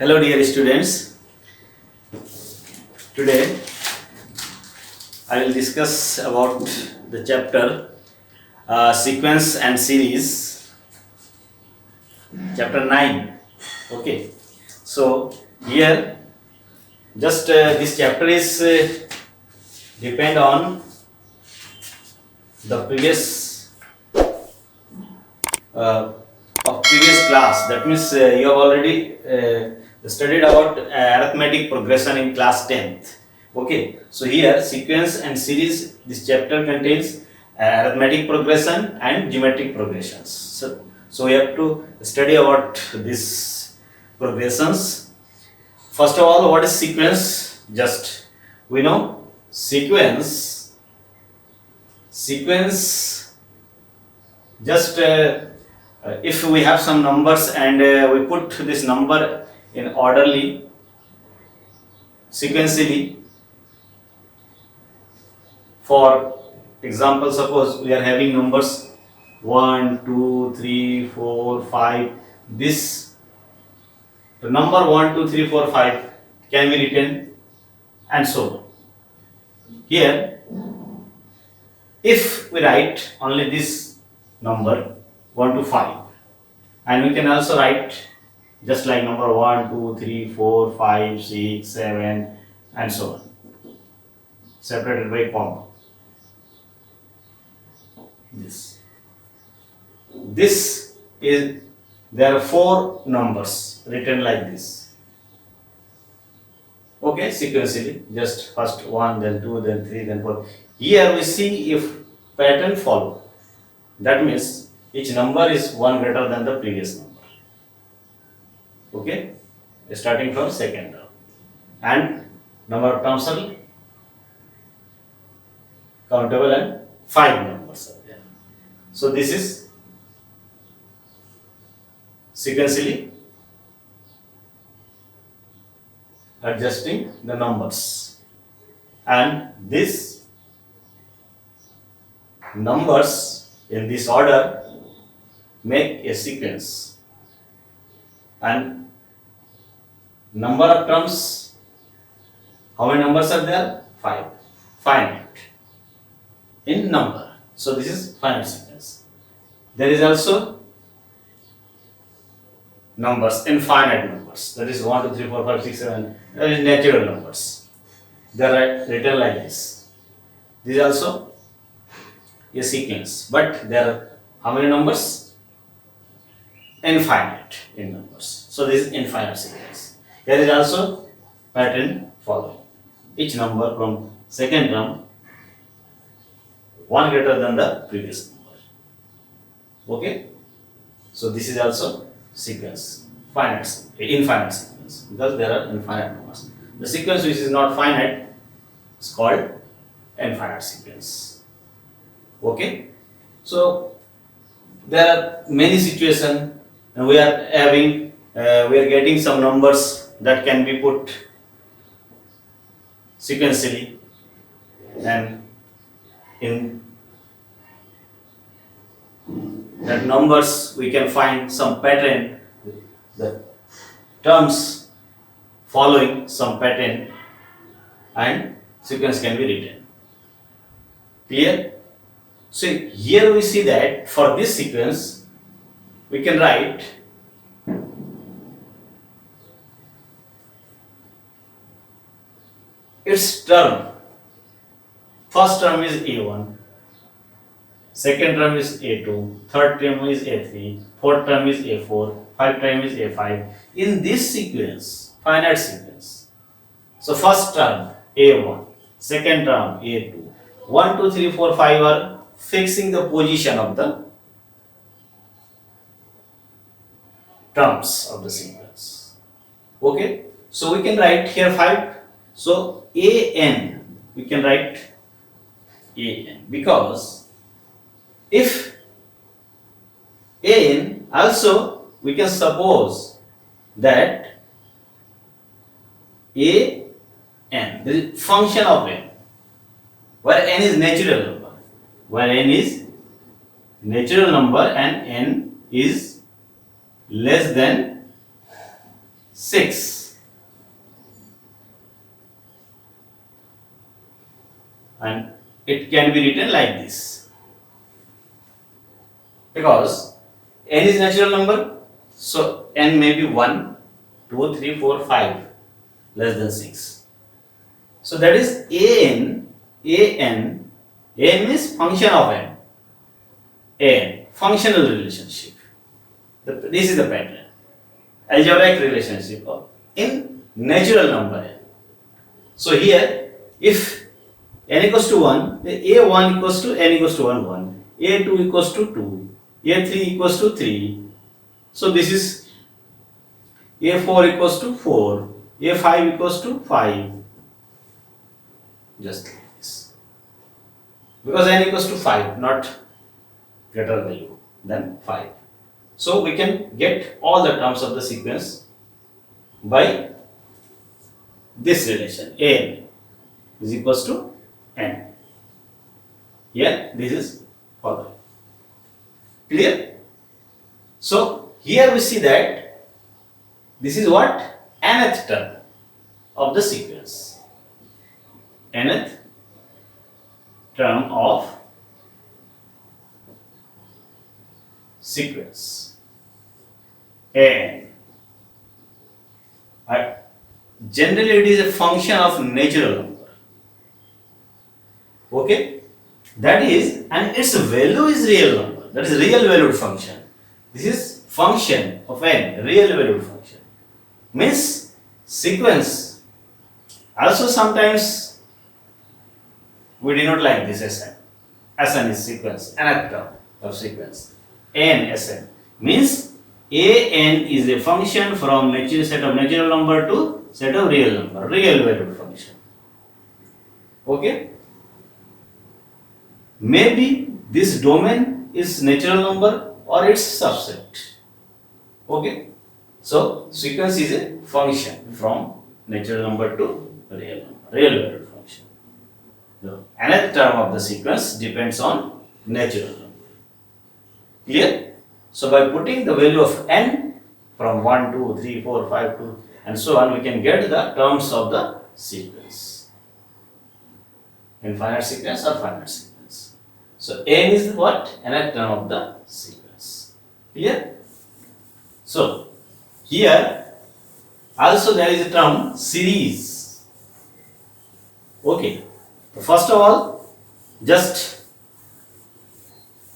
Hello dear students, today I will discuss about the chapter sequence and series, chapter 9. Okay, so here just this chapter is depend on the previous of previous class. That means you have already studied about arithmetic progression in class 10th. Okay, so here sequence and series, this chapter contains arithmetic progression and geometric progressions. So we have to study about these progressions. First of all, what is sequence? Just we know sequence just if we have some numbers and we put this number in orderly sequentially. For example, suppose we are having numbers 1 2 3 4 5. This the number 1 2 3 4 5 can be written and so on. Here if we write only this number 1 to 5, and we can also write just like number 1 2 3 4 5 6 7 and so on, separated by comma. This is, there are 4 numbers written like this. Okay, sequentially, just first 1, then 2, then 3, then 4. Here we see if pattern follow. That means each number is 1 greater than the previous number. Okay, starting from second term, and number of terms are countable and 5 numbers are there. So this is sequentially adjusting the numbers, and this numbers in this order make a sequence, and number of terms, how many numbers are there? 5. Finite in number. So this is finite sequence. There is also numbers, infinite numbers, that is 1 2 3 4 5 6 7. That is natural numbers. They are written like this. This is also a sequence, but there are how many numbers? Infinite in numbers. So this is infinite sequence. Here is also pattern following. Each number from second term 1 greater than the previous number. Okay. So this is also sequence, infinite sequence, because there are infinite numbers. The sequence which is not finite is called infinite sequence. Okay. So there are many situations, and we are having we are getting some numbers that can be put sequentially, and in that numbers we can find some pattern, the terms following some pattern, and sequence can be written. Clear? So here we see that for this sequence we can write its term. First term is A1, second term is A2, third term is A3, fourth term is A4, fifth term is A5. In this sequence, finite sequence. So first term A1, second term A2, 1, 2, 3, 4, 5 are fixing the position of the terms of the sequence. Okay, so we can write here 5. So an, we can write an, because if an, also we can suppose that an, the function of n, where n is natural number, where n is natural number and n is less than 6, and it can be written like this, because n is natural number, so n may be 1, 2, 3, 4, 5 less than 6. So that is an is function of an functional relationship. This is the pattern, algebraic relationship in natural number n. So here, if n equals to 1, then a1 equals to n equals to 1, 1, a2 equals to 2, a3 equals to 3. So this is a4 equals to 4, a5 equals to 5, just like this, because n equals to 5, not greater value than 5. So we can get all the terms of the sequence by this relation, an is equals to n. Here this is following. Clear? So here we see that this is what? Nth term of the sequence. Nth term of sequence. N. Generally it is a function of natural number. Okay? That is, and its value is real number. That is real valued function. This is function of n, real valued function. Means sequence. Also sometimes we denote like this Sn. Sn is sequence, nth term of sequence. N Sn means an is a function from natural set of natural number to set of real number, real valued function. Okay? Maybe this domain is natural number or its subset. Okay? So sequence is a function from natural number to real number, real valued function. The nth term of the sequence depends on natural number. Clear? So by putting the value of n from 1, 2, 3, 4, 5, 2 and so on, we can get the terms of the sequence. Infinite sequence or finite sequence. So n is what? Nth term of the sequence. Clear? So here also there is a term series. Okay. First of all, just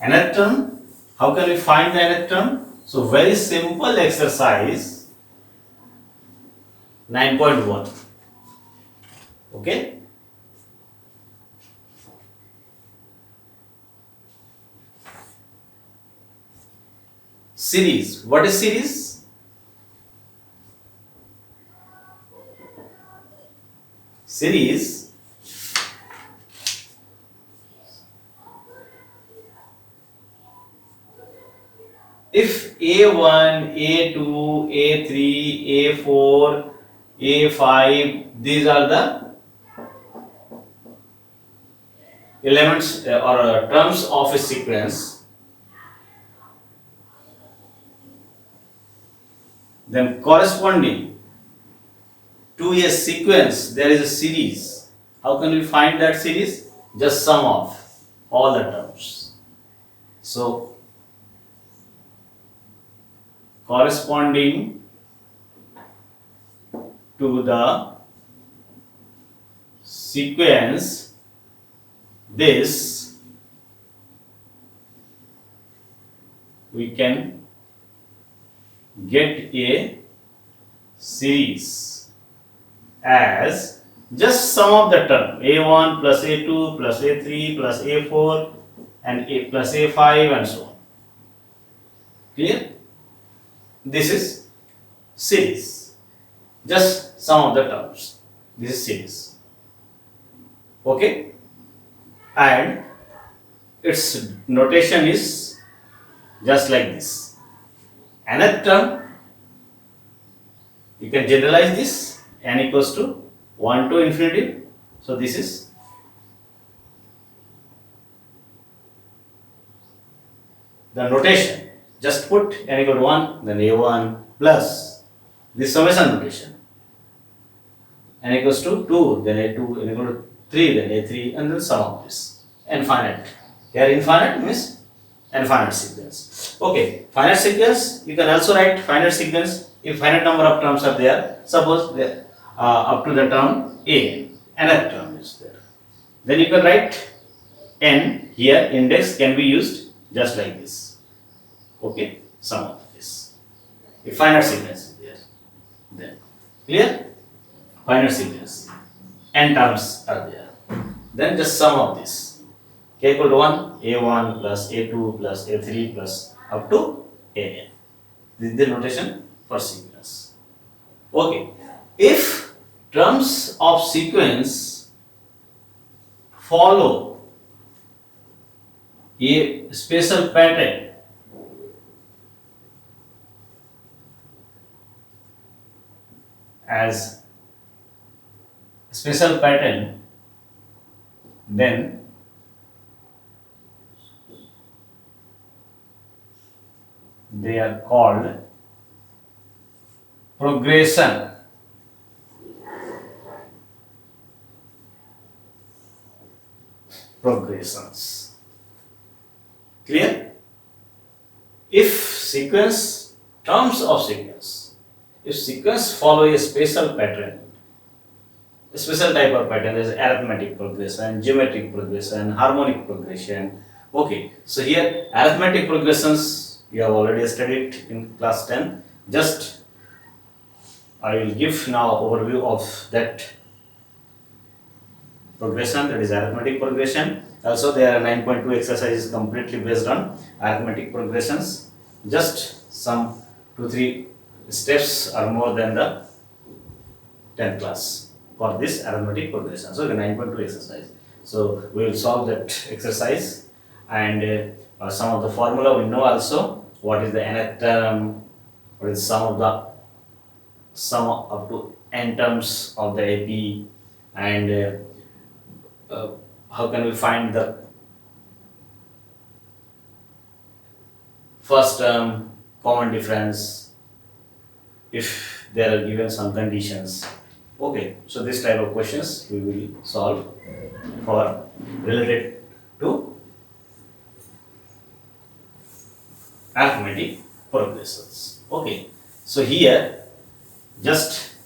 nth term. How can we find the nth term? So very simple exercise 9.1. Okay. Series. What is series? Series if A1, A2, A3, A4, A5, these are the elements or terms of a sequence, then corresponding to a sequence there is a series. How can we find that series? Just sum of all the terms. So corresponding to the sequence this, we can get a series. as just sum of the term a1 plus a2 plus a3 plus a4 and a plus a5 and so on. Clear? This is series. Just sum of the terms. This is series. Okay? And its notation is just like this. Nth term, you can generalize this, n equals to 1 to infinity. So this is the notation. Just put n equal to 1, then a1 plus this summation notation. N equals to 2, then a2, n equal to 3, then a3, and then sum of this. Infinite. Here infinite means infinite sequence. Okay, finite sequence, you can also write finite sequence if finite number of terms are there. Suppose there, up to the term a, nth term is there. Then you can write n here, index can be used just like this. Okay, sum of this. If finite sequence is there, then clear? Finite sequence, n terms are there. Then just sum of this. K equal to 1, a1 plus a2 plus a3 plus up to an. This is the notation for sequence. Okay, if terms of sequence follow a special pattern, as special pattern, then they are called progression. Progressions. Clear? If sequence, terms of sequence, if sequence follow a special pattern, a special type of pattern, there is arithmetic progression, geometric progression, harmonic progression. Okay, so here arithmetic progressions you have already studied in class 10. Just I will give now overview of that progression, that is arithmetic progression. Also there are 9.2 exercises completely based on arithmetic progressions. Just some 2-3 steps are more than the 10th class for this arithmetic progression. So the 9.2 exercise. So we will solve that exercise, and some of the formula we know also. What is the nth term? What is sum of the sum up to n terms of the AP, and how can we find the first term, common difference if there are given some conditions. Okay, so this type of questions we will solve for related to arithmetic progressions. Okay, so here just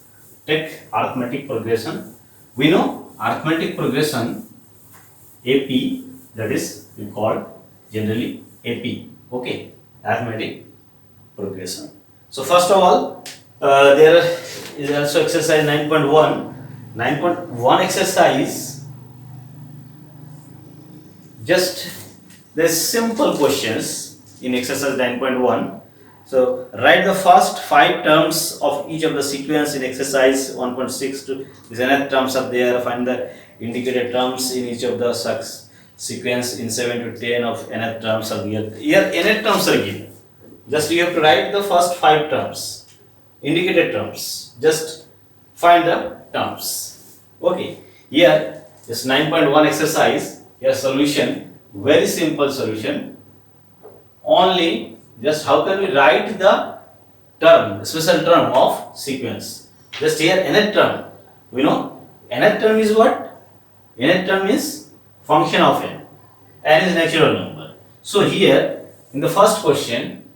take arithmetic progression. We know arithmetic progression AP, that is we call generally AP. Okay, arithmetic progression. So first of all, there is also exercise 9.1. 9.1 exercise, just there is simple questions in exercise 9.1. So write the first 5 terms of each of the sequence in exercise 1.6 to these nth terms are there. Find the indicated terms in each of the sequence in 7 to 10 of nth terms are given. Here nth terms are given. Just you have to write the first 5 terms, indicated terms. Just find the terms. Okay. Here this 9.1 exercise. Here solution, very simple solution. Only just how can we write the term, special term of sequence. Just here nth term. We know nth term is what? Nth term is function of n. N is natural number. So here in the first question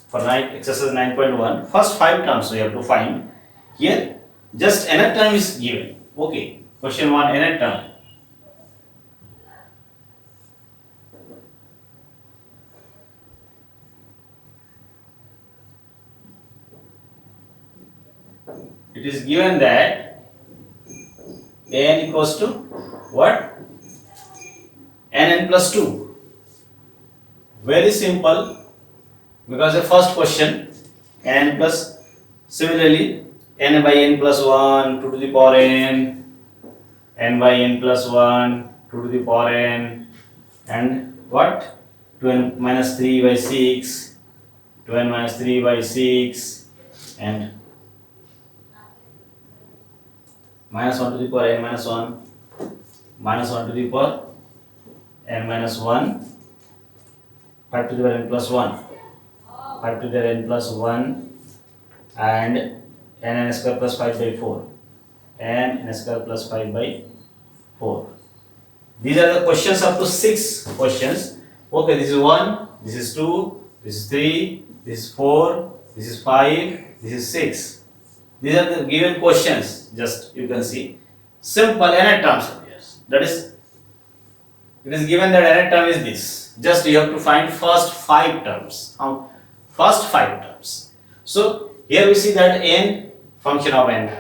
for exercise 9.1, first 5 terms we have to find. Here just nth term is given. Okay. Question 1, nth term. It is given that an equals to what? N plus 2. Very simple, because the first question n plus, similarly n by n plus 1 2 to the power n by n plus 1 2 to the power n, and what? 2n minus 3 by 6, 2n minus 3 by 6, and minus 1 to the power n minus 1, minus 1 to the power n minus 1, 5 to the power n plus 1, 5 to the power n plus 1, and n square plus 5 by 4, n square plus 5 by 4. These are the questions up to 6 questions. Okay, this is 1, this is 2, this is 3, this is 4, this is 5, this is 6. These are the given questions. Just you can see simple nth terms appears. That is, it is given that nth term is this. Just you have to find first 5 terms. First 5 terms. So here we see that n function of n.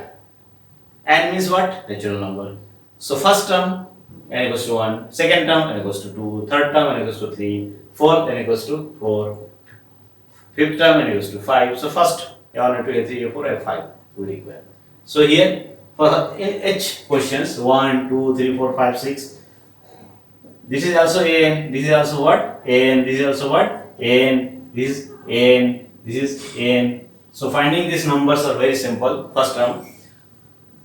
N means what? Natural number. So first term n equals to 1, second term n equals to 2, third term n equals to 3, fourth n equals to 4, fifth term n equals to 5. So first A1, A2, A3, A4, A5 we require. So here for in each questions 1, 2, 3, 4, 5, 6. This is also n. This is also what? N. This is also what? N. This is n. This is n. So finding these numbers are very simple. First term,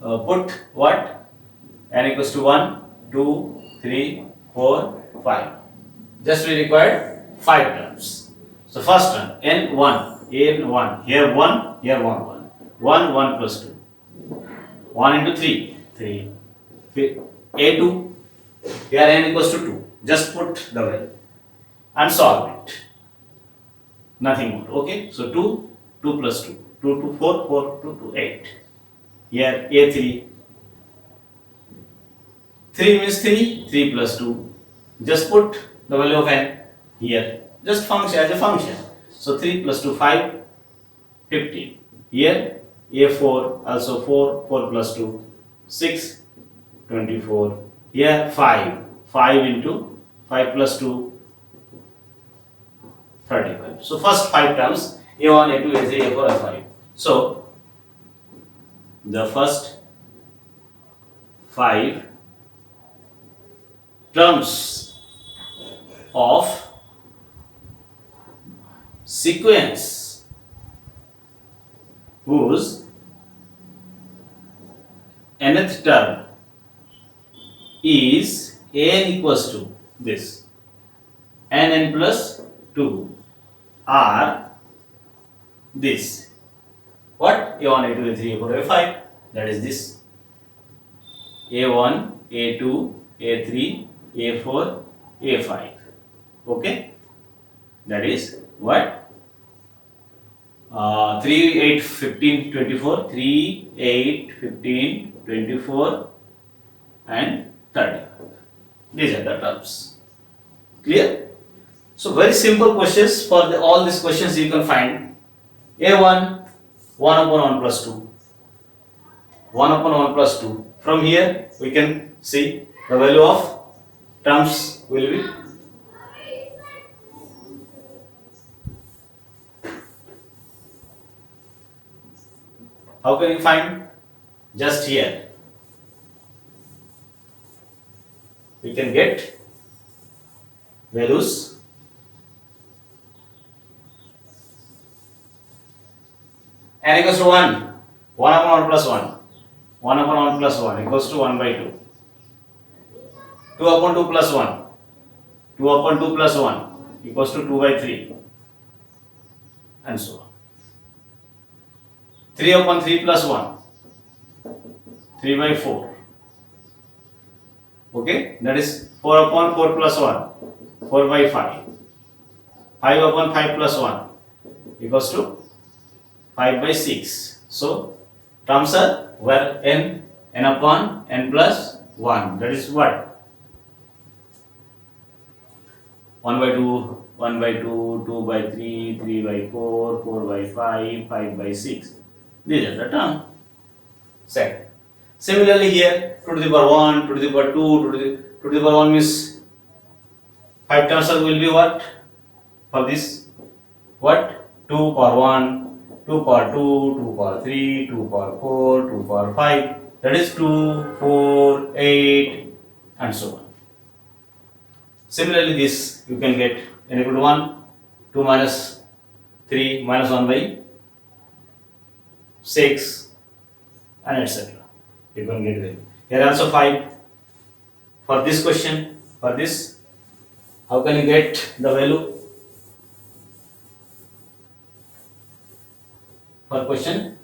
put what? N equals to 1, 2, 3, 4, 5. Just we require 5 terms. So first term n1, n1. Here 1, here 1, 1. 1, 1 plus 2. 1 into 3, 3. A2, here n equals to 2. Just put the value and solve it. Nothing more. Okay. So 2, 2 plus 2. 2 to 4, 4 to 8. Here A3. 3 means 3, 3 plus 2. Just put the value of n here. Just function as a function. So 3 plus 2, 5, 15. Here A4 also 4, 4 plus 2, 6, 24. Here 5, 5 into 5 plus 2, 35. So first 5 terms A1, A2, A3, A4, A5. So the first 5 terms of sequence whose nth term is n equals to this n plus 2 are this. What? A1, A2, A3, A4, A5. That is this. A1, A2, A3, A4, A5. Okay? That is what? 3, 8, 15, 24, 3, 8, 15, 24 and 35. These are the terms. Clear? So very simple questions. For all these questions you can find A1, 1 upon 1 plus 2. 1 upon 1 plus 2. From here we can see the value of terms will be how can you find? Just here we can get values n equals to 1, 1 upon 1 plus 1, 1 upon 1 plus 1 equals to 1 by 2, 2 upon 2 plus 1, 2 upon 2 plus 1 equals to 2 by 3 and so on. 3 upon 3 plus 1, 3 by 4. Okay, that is 4 upon 4 plus 1, 4 by 5. 5 upon 5 plus 1 equals to 5 by 6. So, terms are where n upon n plus 1. That is what? 1 by 2, 1 by 2, 2 by 3, 3 by 4, 4 by 5, 5 by 6. These are the terms. Second. Similarly here, 2 to the power 1, 2 to the power 2, 2 to the power 1 means 5 terms will be what? For this, what? 2 power 1, 2 power 2, 2 power 3, 2 power 4, 2 power 5, that is 2, 4, 8 and so on. Similarly this you can get n equal to 1, 2 minus 3 minus 1 by 6 and etc. You can get value. Here also 5 for this question. For this, how can you get the value? For question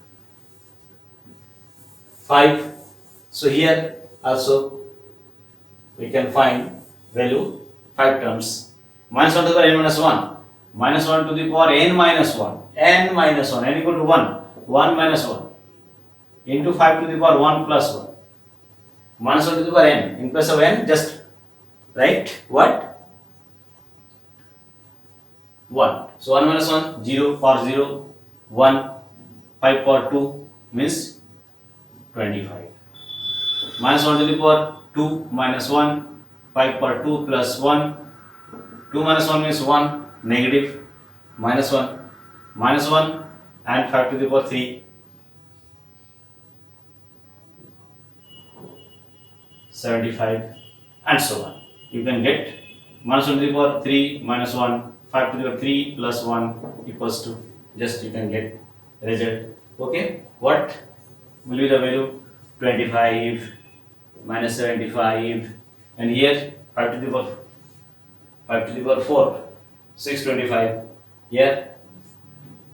5. So here also we can find value 5 terms. Minus 1 to the power n minus 1. Minus 1 to the power n minus 1. N minus 1. N equal to 1. 1 minus 1. Into 5 to the power 1 plus 1. Minus 1 to the power n. In place of n, just write what? 1. So 1 minus 1, 0, power 0, 1, 5 power 2 means 25. Minus 1 to the power 2 minus 1, 5 power 2 plus 1, 2 minus 1 means 1, negative, minus 1 and 5 to the power 3, 75 and so on. You can get minus 1 to the power 3 minus 1, 5 to the power 3 plus 1 equals to, just you can get result. Okay, what will be the value? 25 minus 75, and here 5 to the power 4, 625, here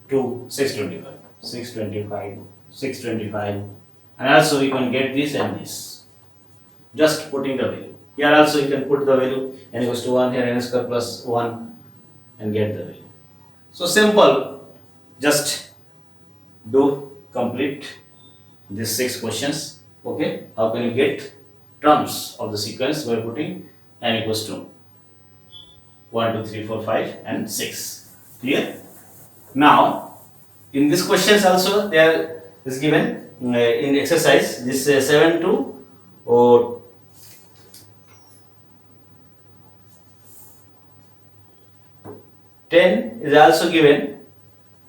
2, 625, and also you can get this and this, just putting the value. Here also you can put the value n equals to 1, here n square plus 1 and get the value. So simple, just do complete these 6 questions. Okay, how can you get terms of the sequence by putting n equals to 1, 2, 3, 4, 5 and 6. Clear? Now in these questions also there is given in exercise this 7 to 10 is also given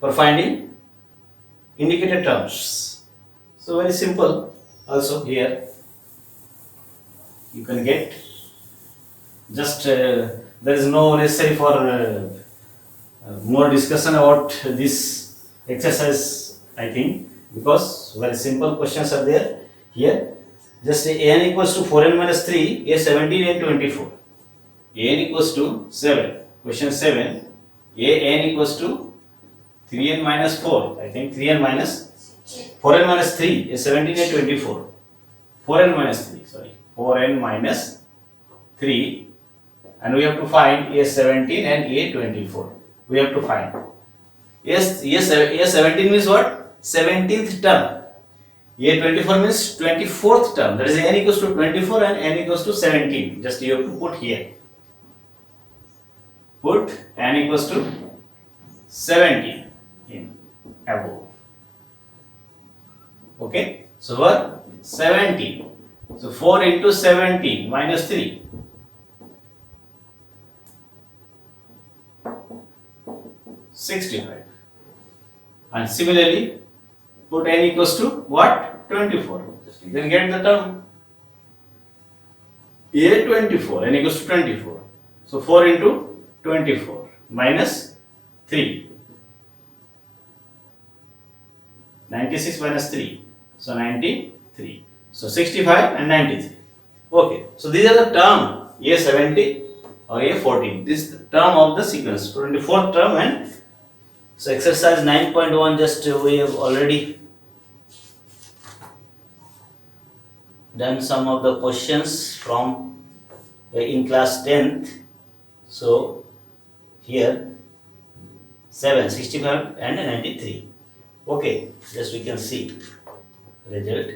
for finding indicated terms. So very simple. Also here you can get, just there is no necessary for more discussion about this exercise, I think, because very simple questions are there. Here just n equals to 4n minus 3, a 17 and 24. N equals to 7. Question 7. A n equals to 3n minus 4. I think 3n minus 4n minus 3 is 17 and 24. 4n minus 3, sorry. 4n minus 3, and we have to find A17 and A24. We have to find. A17 means what? 17th term. A24 means 24th term. That is n equals to 24 and n equals to 17. Just you have to put here. Put n equals to 17 in above. Okay, so what? 17. So 4 into 17 minus 3. 65. And similarly, put n equals to what? 24. Just you can get the term. A24, n equals to 24. So 4 into 24 minus 3. 96 minus 3. So 93. So 65 and 93. Okay. So these are the term A70 or A14. This is the term of the sequence. 24th term. And so exercise 9.1, just we have already done some of the questions from in class 10th. So here 7, 65 and 93. Okay, just we can see result.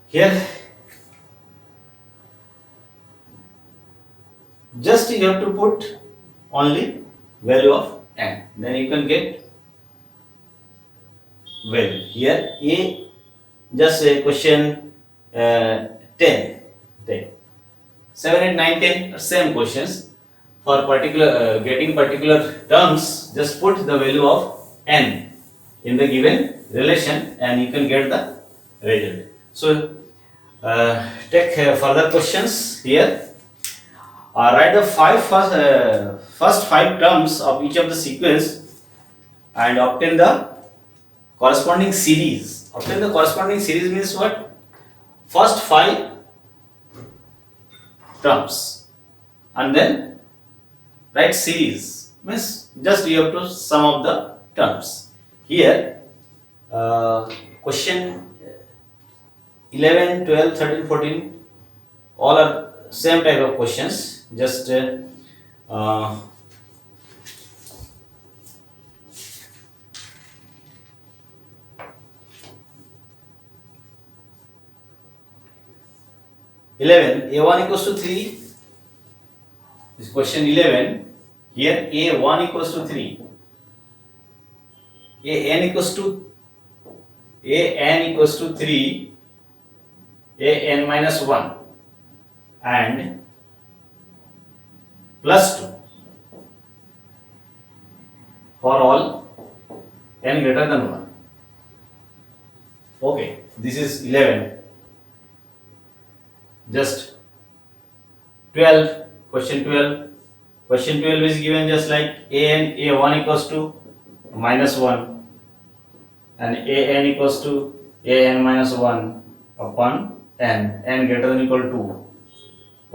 Here just you have to put only value of n. Then you can get value. Here A, just a question 10. 7, 8, 9, 10 same questions. For particular getting particular terms, just put the value of n in the given relation and you can get the result. So take further questions here. Write the first 5 terms of each of the sequence and obtain the corresponding series. Obtain the corresponding series means what? First 5 terms and then write series, means just you have to sum of the terms. Here question 11, 12, 13, 14 all are same type of questions. Just 11, a1 equals to 3. This question 11. Here a1 equals to 3. an equals to 3, an minus 1 and plus 2 for all n greater than 1. Okay, this is 11. Just 12, question 12. Question 12 is given just like a1 equals to minus 1 and an equals to an minus 1 upon n greater than equal to 2.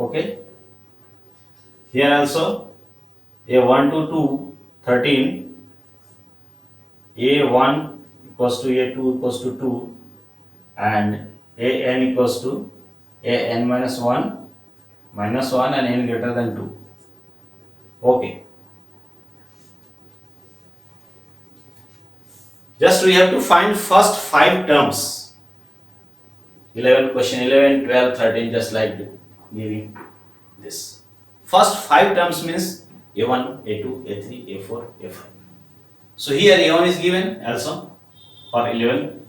Okay. Here also a1 to 2, 13, a1 equals to a2 equals to 2 and an equals to an minus 1 and n greater than 2. Okay. Just we have to find first 5 terms. 11, question 11, 12, 13, just like giving this. First 5 terms means a1, a2, a3, a4, a5. So here a1 is given also for 11.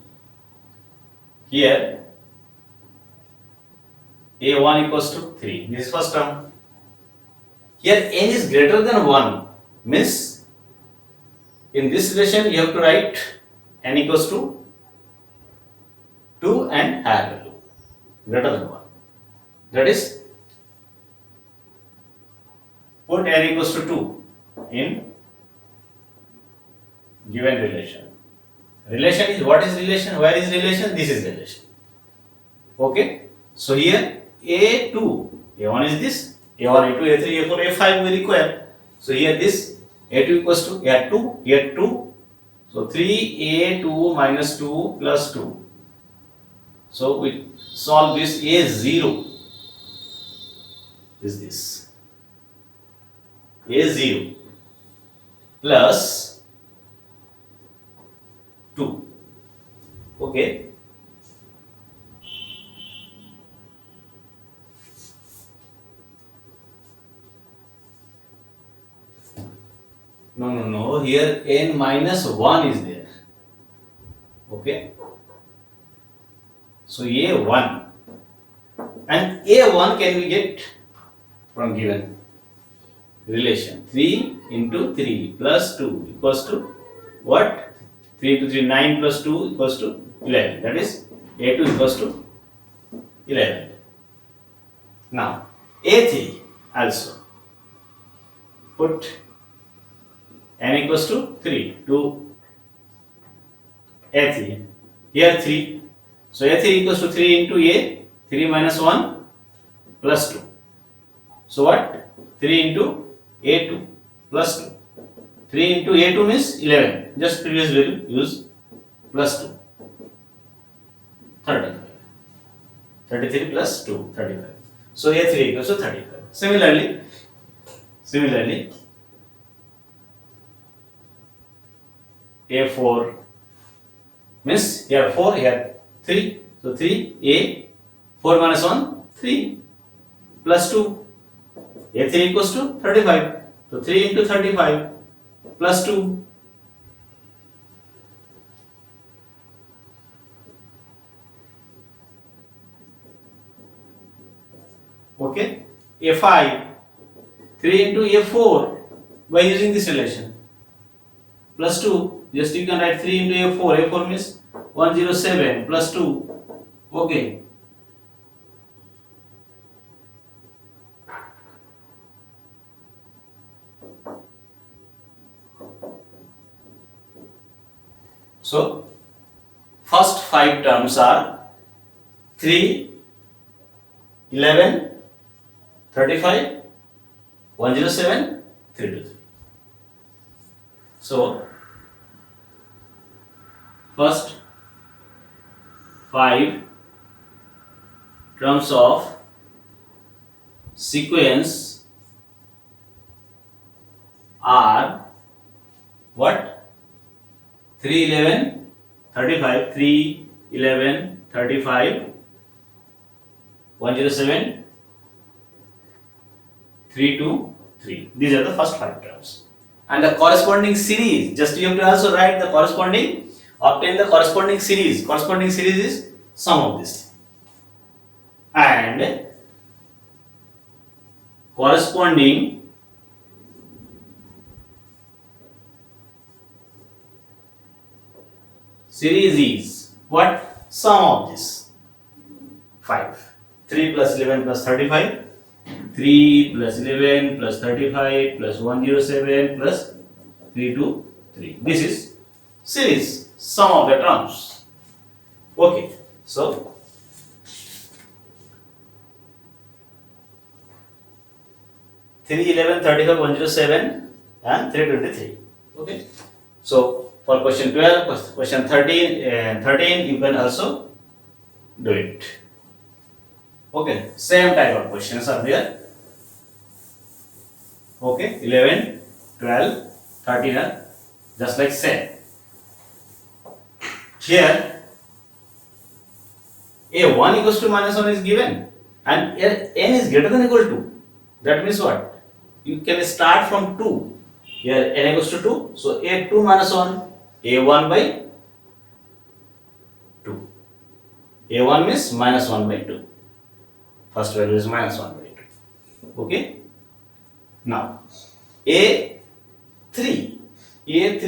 Here a1 equals to 3. This is first term. Here n is greater than 1 means in this relation you have to write n equals to 2 and higher value greater than 1. That is, put n equals to 2 in given relation. Relation is, what is relation? Where is relation? This is relation. Okay. So here a2, a1 is this, a1, a2, a3, a4, a5 we require. So here this a2 equals to a2, here 2. So 3a2 minus 2 plus 2. So we solve this. A0 is this. A0 plus 2. Okay. No. Here n minus 1 is there. Okay. So a1 and a1 can we get from given relation. 3 into 3 plus 2 equals to what? 3 into 3, 9 plus 2 equals to 11. That is a2 equals to 11. Now a3 also put n equals to 3 to a3. Here 3. So a3 equals to 3 into a, 3 minus 1 plus 2. So what? 3 into a2 plus 2. 3 into a2 means 11. Just previous value use plus 2. 35. 33 plus 2, 35. So a3 equals to 35. Similarly, a4 means here 4, here 3. So 3, a 4 minus 1, 3 plus 2. A3 equals to 35. So 3 into 35 plus 2. Okay, a5, 3 into a4 by using this relation, plus 2, just you can write 3 into a4, a4 means 107 plus 2, okay. So, first 5 terms are 3, 11, 35, 107, 323. So, first 5 terms of sequence are what? 3, 11, 35, 3, 11, 35, 107, 3, 2, 3. These are the first 5 terms. And the corresponding series, just you have to also write the corresponding, obtain the corresponding series. Corresponding series is sum of this. And corresponding series is what? Sum of this 5. 3 plus 11 plus 35, 3 plus 11 plus 35 plus 107 plus 3 to 3. This is series, sum of the terms. Okay, so 3, 11, 35, 107 and 323. Okay, so for question 12, question 13 you can also do it. Okay, same type of questions are there. Okay, 11, 12, 13 are just like same. Here, a1 equals to minus 1 is given and n is greater than or equal to. That means what? You can start from 2. Here n equals to 2. So a2 minus 1, a1 by 2. a1 means minus 1 by 2. First value is minus 1 by 2. Okay. Now, a3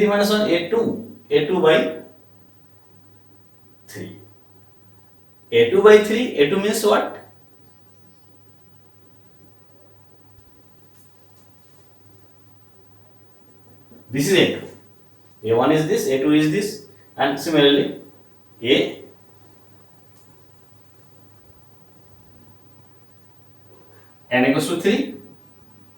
minus 1, a2 by 3. a2 by 3, a2 means what? This is a2. a1 is this, a2 is this, and similarly n equals to 3.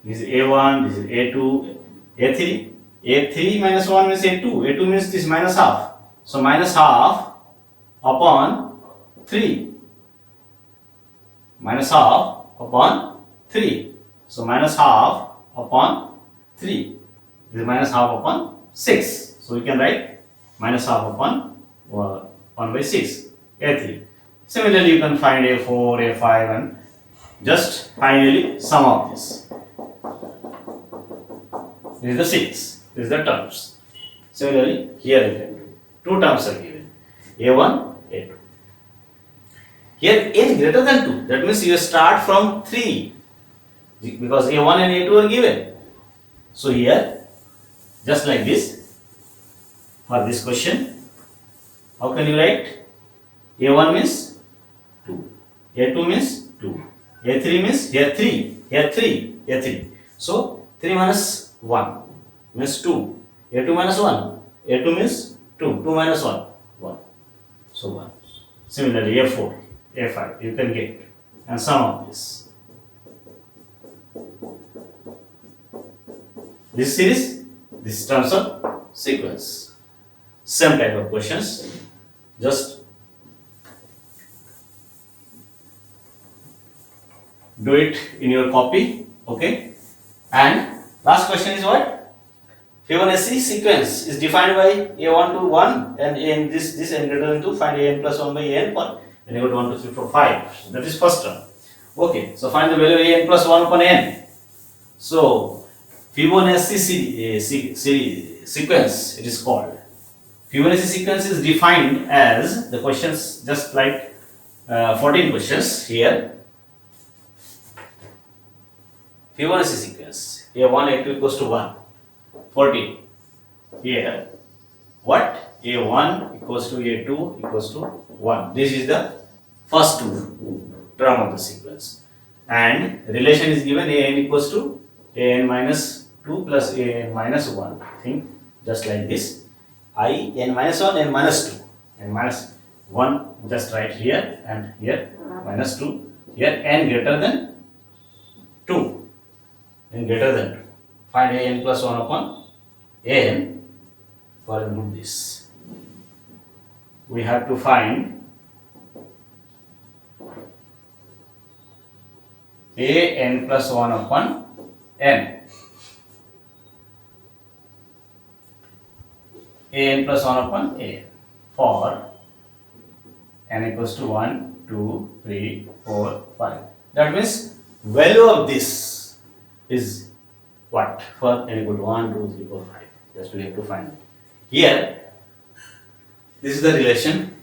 This is a1, this is a2, a3. a3 minus 1 means a2. a2 means this minus half. So minus half upon 3. Minus half upon 3. So minus half upon 3. This is minus half upon 6. So we can write minus half upon 1 by 6. a3. Similarly, you can find a4, a5 and just finally sum of this. This is the 6. This is the terms. Similarly, here again, 2 terms are given. a1, a2. Here n greater than 2. That means you start from 3. Because a1 and a2 are given. So here, just like this, for this question, how can you write? a1 means 2. a2 means 2. a3 means here 3. Here 3. a3. So 3 minus 1 means 2. a2 minus 1. a2 means 2. 2 minus 1. 1. So 1. Similarly, a4, a5, you can get and sum of this. This series, this terms of sequence. Same type of questions. Just do it in your copy. Okay. And last question is what? Fibonacci sequence is defined by a1 to 1 and in this n greater than 2, find an plus 1 by n for n equal to 1, 2, 3, 4, 5. So that is first term. Okay, so find the value of an plus 1 upon n. So Fibonacci sequence it is called. Fibonacci sequence is defined as the questions just like 14 questions here. Fibonacci sequence A1 A2 equals to 1 14 here. What? A1 equals to A2 equals to 1. This is the first term of the sequence. And relation is given an equals to an minus 2 plus an minus 1. Think just like this. I n minus 1 n minus 2. N minus 1 just right here and here minus 2. Here n greater than 2. N greater than 2. Find an plus 1 upon an. For input this, we have to find an plus 1 upon n. An plus 1 upon an for n equals to 1, 2, 3, 4, 5. That means value of this is what? For n equal to 1, 2, 3, 4, 5. Just we have to find it. Here, this is the relation.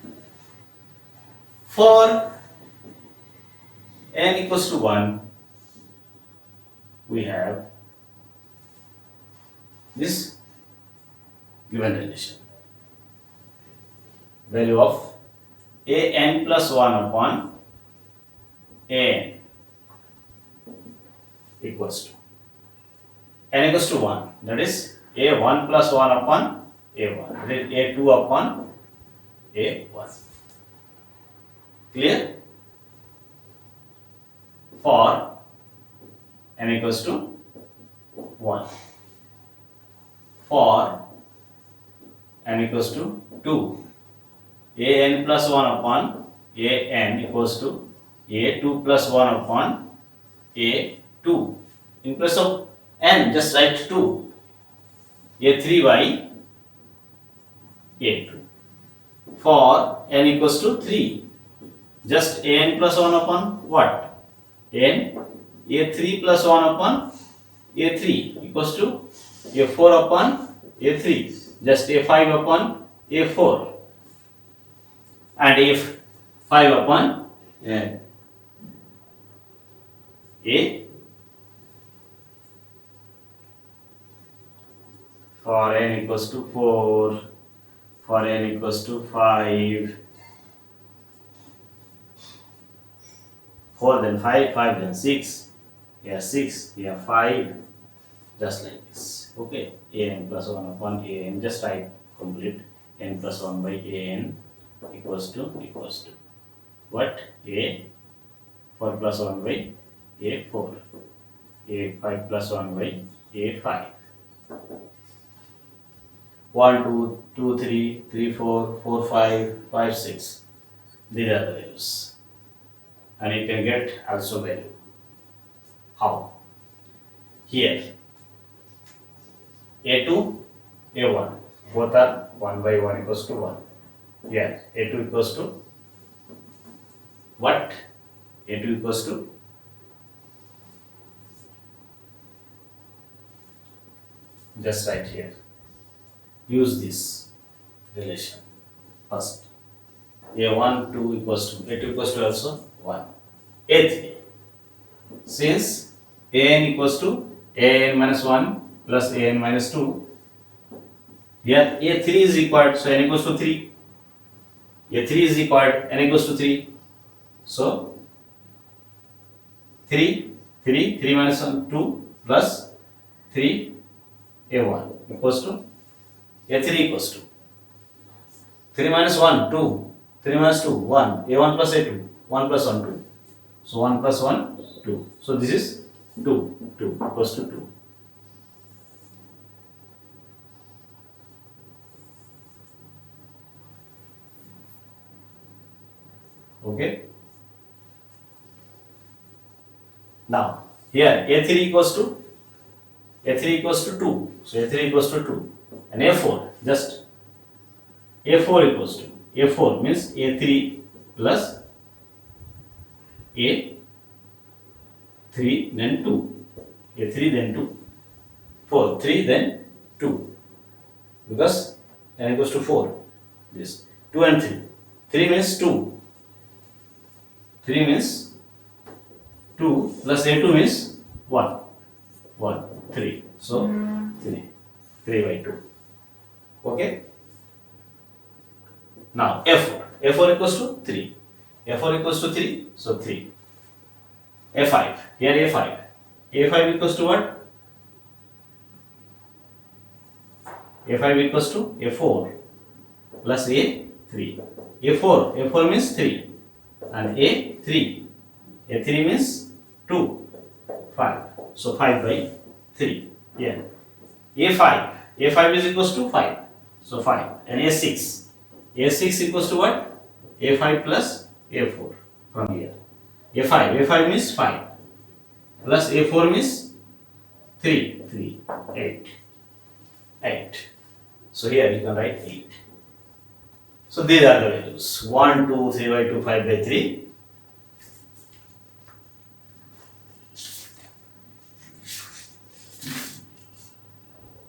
For n equals to 1, we have this given relation. Value of an plus 1 upon an equals to n equals to 1. That is a1 plus 1 upon a1, then a2 upon a1. Clear? For n equals to 1. For n equals to 2. An plus 1 upon an equals to a2 plus 1 upon a2. In place of n, just write 2. A3 by A2. For n equals to 3, just an plus 1 upon what? N. A3 plus 1 upon A3 equals to A4 upon A3, just A5 upon A4 and A5 upon A. For n equals to 4, for n equals to 5, 4 then 5, 5 then 6, here 6, here 5, just like this. Okay, an plus 1 upon an, just write complete. N plus 1 by an equals to what? A 4 plus 1 by A4, A5 plus 1 by A5. 1, 2, 2, 3, 3, 4, 4, 5, 5, 6. These are the values. And you can get also value. How? Here, A2, A1. Both are 1 by 1 equals to 1. Here, A2 equals to what? A2 equals to just right here. Use this relation first. A1, 2 equals to A2 equals to also 1. A3. Since an equals to an minus 1 plus an minus 2, here A3 is required, so n equals to 3. A3 is required, n equals to 3. So 3 minus 1, 2 plus 3 A1 equals to A3 equals to 3 minus 1, 2, 3 minus 2, 1, A1 plus A2, 1 plus 1, 2. So 1 plus 1, 2. So this is 2 equals to 2. Okay. Now here A3 equals to 2. So A3 equals to 2. And A4, just A4 equals to, A4 means A3 plus A3 then 2. A3 then 2. 4, 3, then 2. Because n equals to 4. This 2 and 3. 3 means 2. 3 means 2 plus a2 means 1. 1, 3. So 3. 3 by 2. Okay. Now f4. f4 equals to 3. f4 equals to 3. So 3. a5. Here a5. a5 equals to what? a5 equals to a4 plus a3. a4 means 3 and a3 means 2, 5. So 5 by 3. Yeah. a5 is equals to 5. So 5 and a6 equals to what? a5 plus a4 from here. a5 means 5 plus a4 means 3, 8. So here you can write 8. So these are the values 1, 2, 3 by 2, 5 by 3.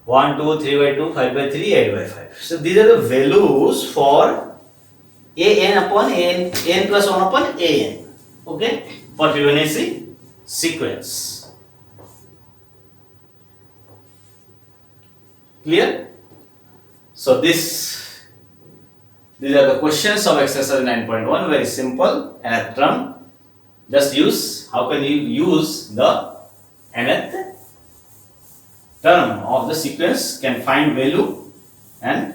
One, 2, 3 by 2, 5 by 3, 8 by 5. So these are the values for an upon n plus 1 upon an. Okay, for Fibonacci sequence. Clear? So these are the questions of exercise 9.1. Very simple. Nth term. Just use. How can you use the nth term of the sequence? Can find value and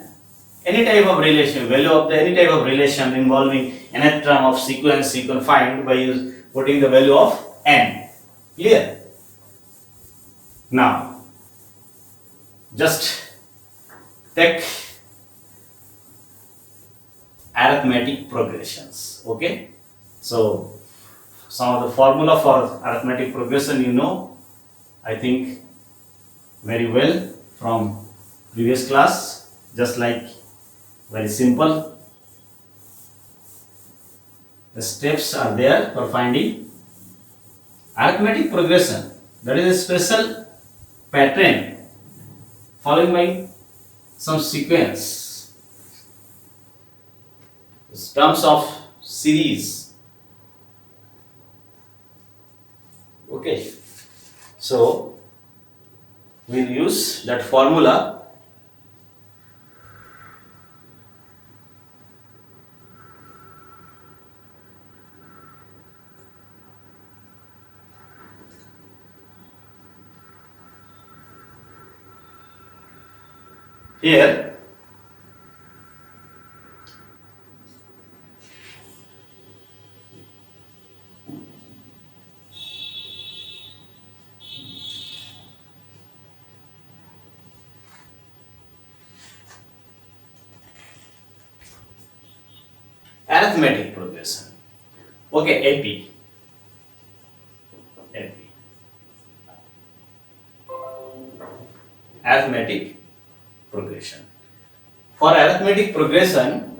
any type of relation, value of the any type of relation involving nth term of sequence you can find by putting the value of n. Clear? Now, just take arithmetic progressions. Okay, so some of the formula for arithmetic progression you know, I think very well from previous class. Just like very simple, the steps are there for finding arithmetic progression. That is a special pattern following by some sequence, terms of series. Okay, so we'll use that formula. Here arithmetic progression. Okay, AP. Arithmetic progression. For arithmetic progression,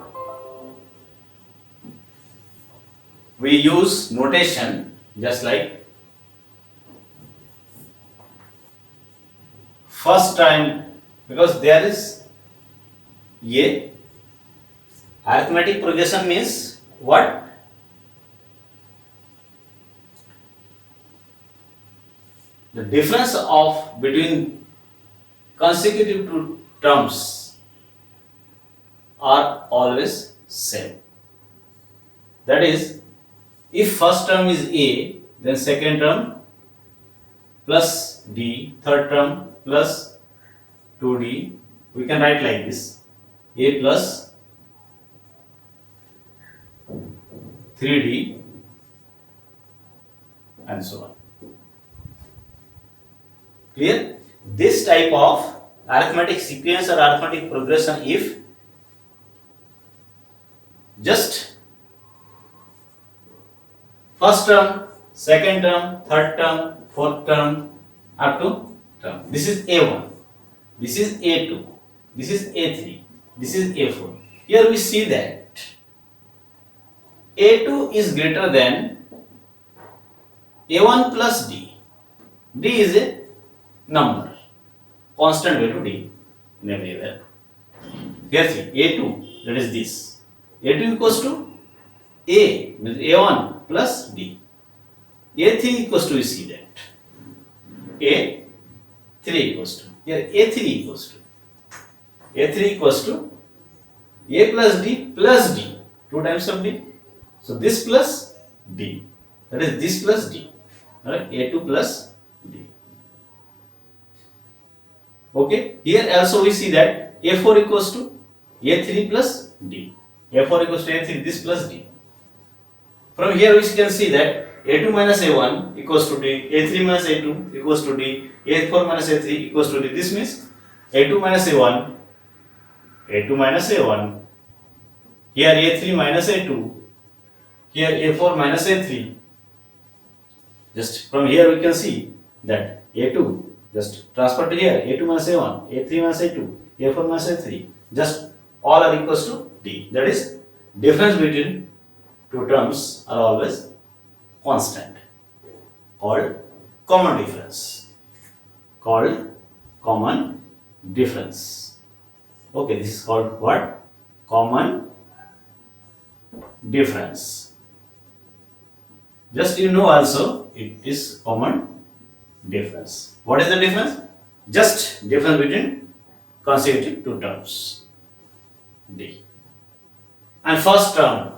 we use notation just like first time, because there is a arithmetic progression means what? The difference of between consecutive two terms are always same. That is, if first term is a, then second term plus d, third term plus 2d, we can write like this: a plus 3d and so on. Clear? This type of arithmetic sequence or arithmetic progression, if just first term, second term, third term, fourth term, up to term. This is A1, this is A2, this is A3, this is A4. Here we see that A2 is greater than A1 plus D. D is a number. constant value d in everywhere. Here see A2, that is this. A2 equals to A, means A1 plus D. A3 equals to, we see that. A3 equals to, here A3 equals to, A3 equals to A plus D plus D, 2 times of D. So this plus D, that is this plus D, alright, A2 plus D. Okay, here also we see that A4 equals to A3 plus D. A4 equals to A3, this plus D. From here we can see that A2 minus A1 equals to D, A3 minus A2 equals to D, A4 minus A3 equals to D. This means A2 minus A1, A2 minus A1, here A3 minus A2, here A4 minus A3. Just from here we can see that A2, just transfer to here, A2 minus A1, A3 minus A2, A4 minus A3, just all are equals to D. That is, difference between two terms are always constant, called common difference. Called common difference. Okay, this is called what? Common difference. Just you know also it is common difference. What is the difference? Just difference between consecutive two terms. D. And first term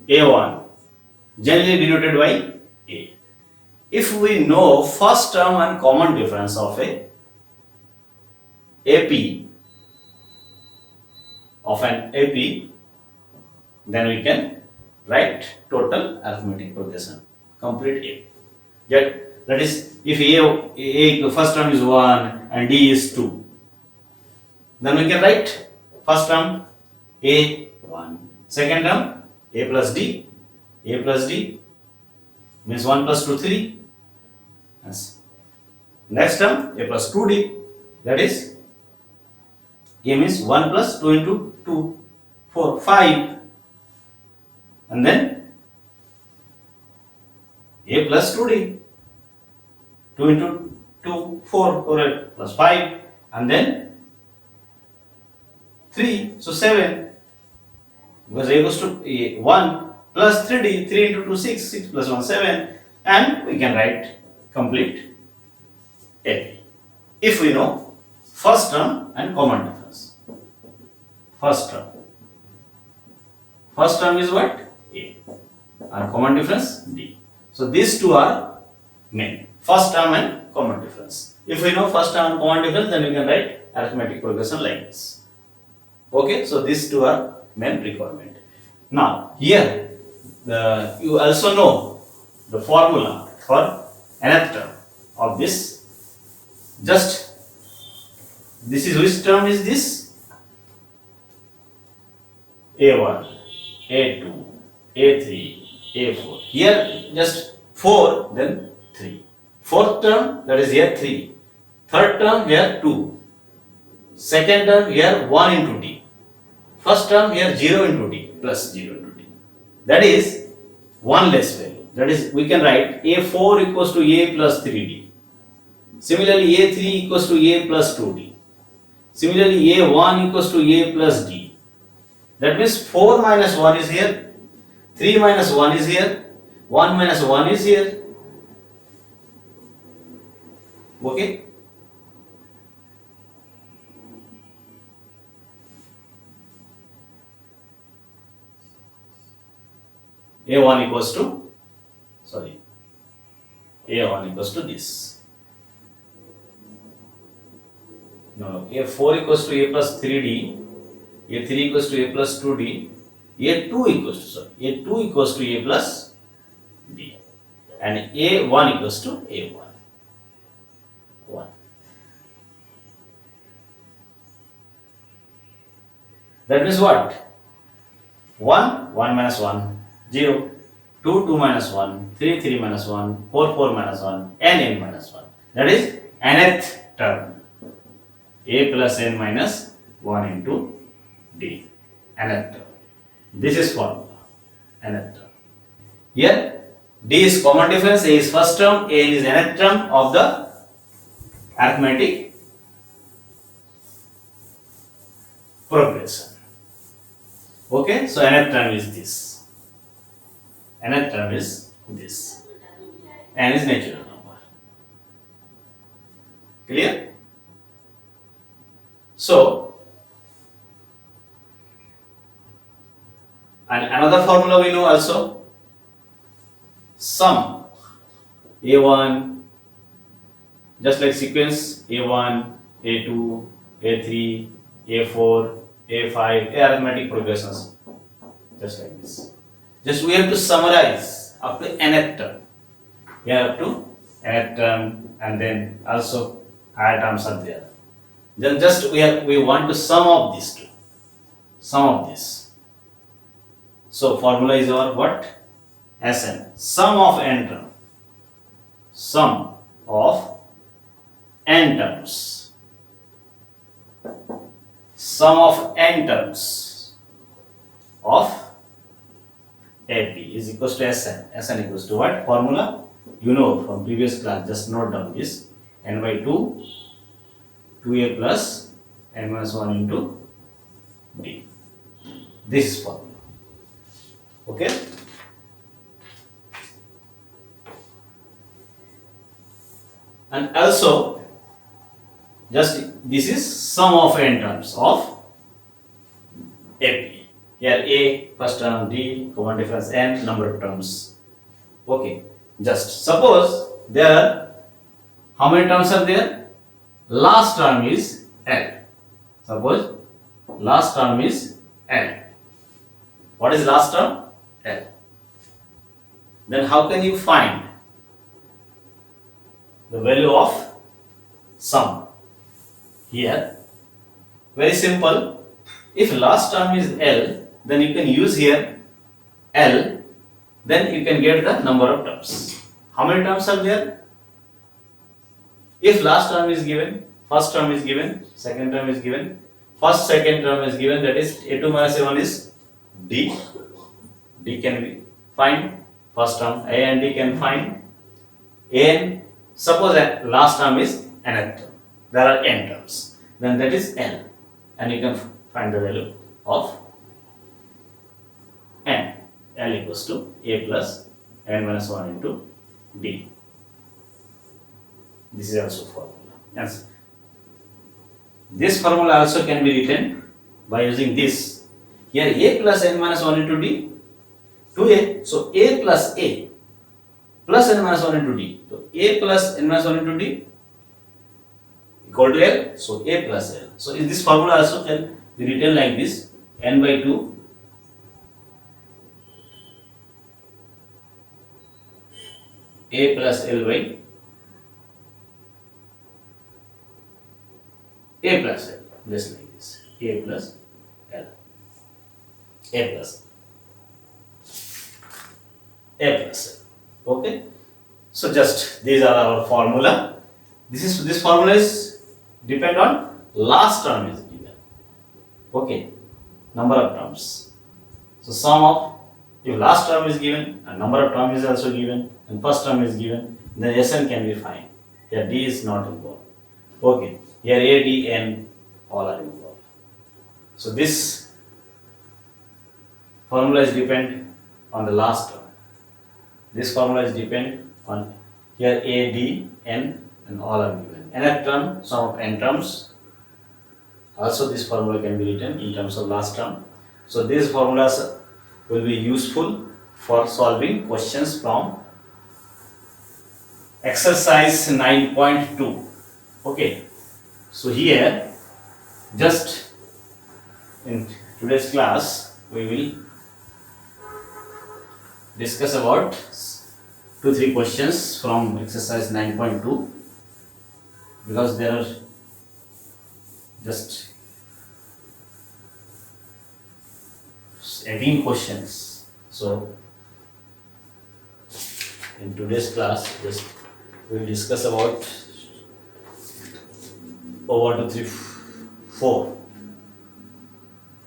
A1 generally denoted by A. If we know first term and common difference of a AP, of an AP, then we can write total arithmetic progression, complete A. That is, if A first term is 1 and D is 2, then we can write first term A1, second term A plus D means 1 plus 2, 3. Yes. Next term A plus 2D, that is A means 1 plus 2 into 2, 4, 5. And then A plus 2D, 2 into 2, 4, 4 plus 5, and then 3, so 7, because A goes to 1 plus 3D, 3 into 2, 6, 6 plus 1, 7, and we can write complete AP. If we know first term and common difference. First term is what? A. And common difference D. So these two are main. First term and common difference. If we know first term and common difference, then we can write arithmetic progression like this. Okay, so these two are main requirement. Now here you also know the formula for nth term of this. Just this is which term is this? A1, A2, A3, A4. Here just 4, then 3. Fourth term, that is here 3. Third term here 2. Second term here 1 into D. First term here 0 into D plus 0 into D. That is one less value. That is, we can write A4 equals to A plus 3D. Similarly, A3 equals to A plus 2D. Similarly, A1 equals to A plus D. That means 4 minus 1 is here, 3 minus 1 is here, 1 minus 1 is here. Okay? A1 equals to, A1 equals to this. No, A4 equals to A plus 3D, A3 equals to A plus 2D, A2 equals to A plus D, and A1 equals to A1. 1. That means what? 1, 1 minus 1, 0, 2, 2 minus 1, 3, 3 minus 1, 4, 4 minus 1, n minus 1. That is nth term. A plus n minus 1 into D. Nth term. This is formula. Nth term. Here D is common difference, A is first term, A is nth term of the arithmetic progression. Okay, so nth term is this. Nth term is this. N is natural number. Clear? So, and another formula we know also, sum A1, just like sequence A1, A2, A3, A4, A5, arithmetic progressions, just like this. Just we have to summarize up to nth term. Here up to nth term, and then also higher terms are there. Then just we want to sum of these two. Sum of this. So formula is our what? Sn. Sum of n term. Sum of n terms. Sum of n terms of AP is equals to Sn. Sn equals to what? Formula? You know from previous class, just note down this. N by 2, 2a plus n minus 1 into d. This is formula. Okay? And also, just this is sum of n terms of AP. Here A, first term, D, common difference n, number of terms. Okay. Just suppose there are, how many terms are there? Last term is L. Suppose last term is L. What is last term? L. Then how can you find the value of sum? Here, very simple. If last term is L, then you can use here L, then you can get the number of terms. How many terms are there? If last term is given, first term is given, second term is given, first, second term is given, that is A2 minus A1 is D. D can be find first term, A and D can find. N, suppose that last term is nth term. There are n terms. Then that is n. And you can find the value of n. L equals to A plus n minus 1 into D. This is also formula. Yes. This formula also can be written by using this. Here A plus n minus 1 into D, 2A. So A plus A plus n minus 1 into D. So A plus n minus 1 into D equal to L. So A plus L. So in this formula also can be written like this: n by 2 A plus L by A plus L, just like this. A plus L. A plus L. Okay. So just these are our formula. This formula is depend on last term is given. Okay. Number of terms. So sum of, if last term is given and number of terms is also given and first term is given, then Sn can be fine. Here D is not involved. Okay. Here A, D, N all are involved. So this formula is depend on the last term. This formula is depend on here A, D, N and all are given. Nth term, sum of n terms. Also this formula can be written in terms of last term. So these formulas will be useful for solving questions from exercise 9.2. Okay. So here, just in today's class, we will discuss about 2-3 questions from exercise 9.2, because there are just 18 questions. So in today's class, just we will discuss about 1, 2, 3, 4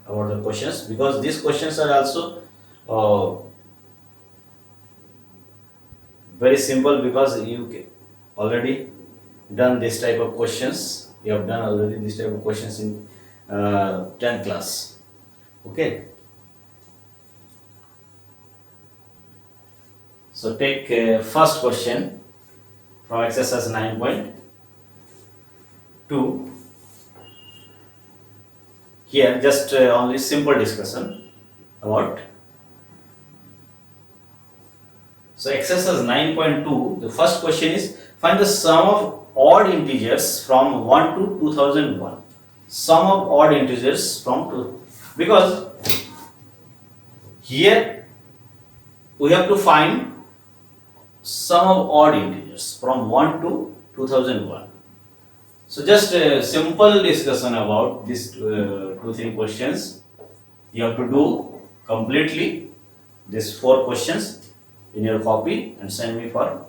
about the questions, because these questions are also very simple, because you already done this type of questions. You have done already this type of questions in 10th class. Okay. So take first question from exercise 9.2. Here just only simple discussion about. So exercise 9.2, the first question is find the sum of odd integers from 1 to 2001. Sum of odd integers from 2, because here we have to find sum of odd integers from 1 to 2001. So just a simple discussion about these 2-3 questions. You have to do completely these 4 questions in your copy and send me for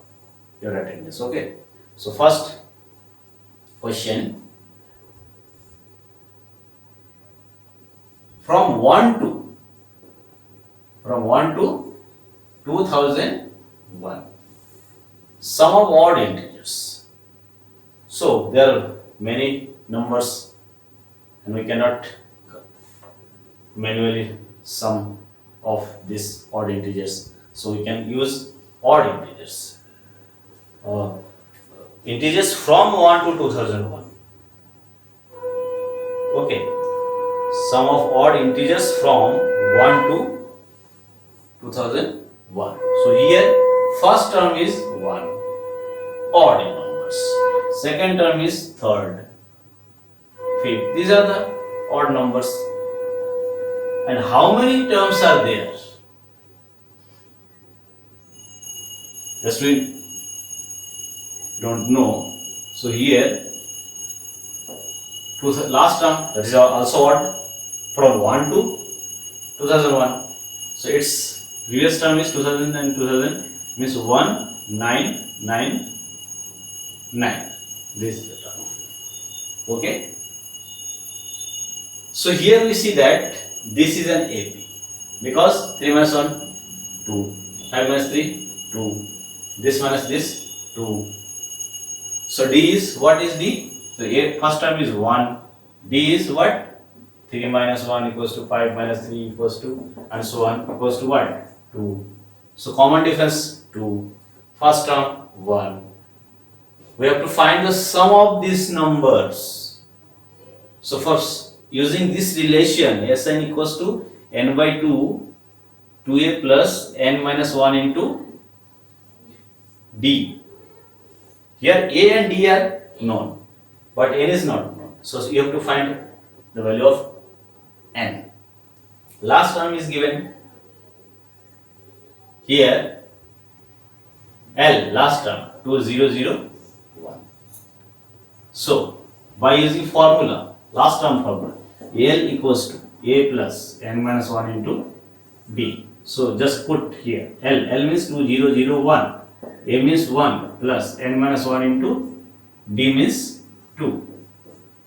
your attendance. Okay. So first question, from 1 to 2001, sum of odd integers. So there are many numbers and we cannot manually sum of these odd integers. So we can use odd integers. Integers from 1 to 2001. Okay. Sum of odd integers from 1 to 2001. So here first term is 1, odd numbers. Second term is third, fifth. These are the odd numbers. And how many terms are there? Just we don't know. So here last term, that is also odd, from 1 to 2001. So its previous term is 2000 and 2000 means 1999. This is the term. Okay. So here we see that this is an AP, because 3 minus 1, 2, 5 minus 3, 2, this minus this, 2. So D is, what is D? So A first term is 1, D is what? 3 minus 1 equals to 5 minus 3 equals to, and so on, equals to what? 2. So common difference 2, first term 1. We have to find the sum of these numbers. So first, using this relation, Sn equals to n by 2, 2a plus n minus 1 into D. Here a and d are known, but n is not known. So you have to find the value of n. Last term is given here, L, last term 2001. So by using formula, last term formula, L equals to a plus n minus 1 into b. So just put here L means 2001, a means 1 plus n minus 1 into d means 2.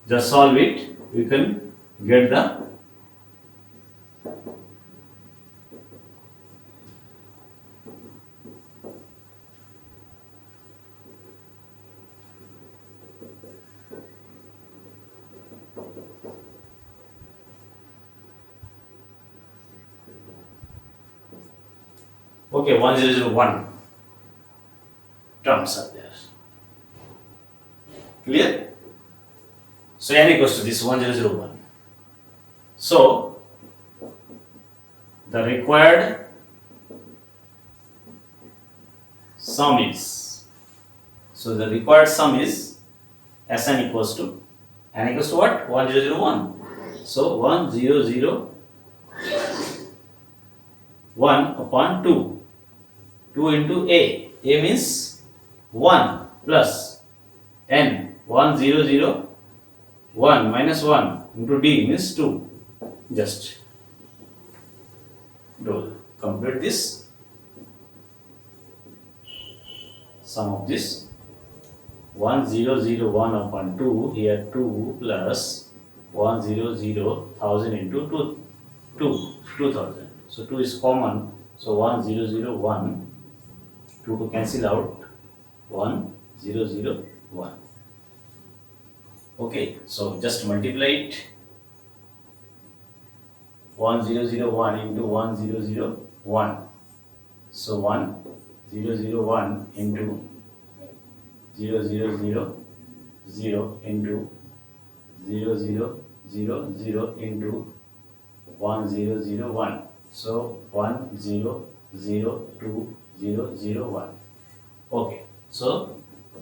Just solve it, we can get the okay, 1001 terms are there. Clear? So n equals to this 1001. So the required sum is, so the required sum is Sn equals to, n equals to what? 1001. So 1001 upon 2. 2 into a means 1 plus n, 1001 minus 1 into d means 2. Just do complete this sum of this 1001 upon 2, here 2 plus 100,000 into 2000. So 2 is common, so 1001, 2 to cancel out, 1001. Okay, so just multiply it 1001 into 1001. So 1001 into 0000 into 0000 into 1001. So 100201. Okay. So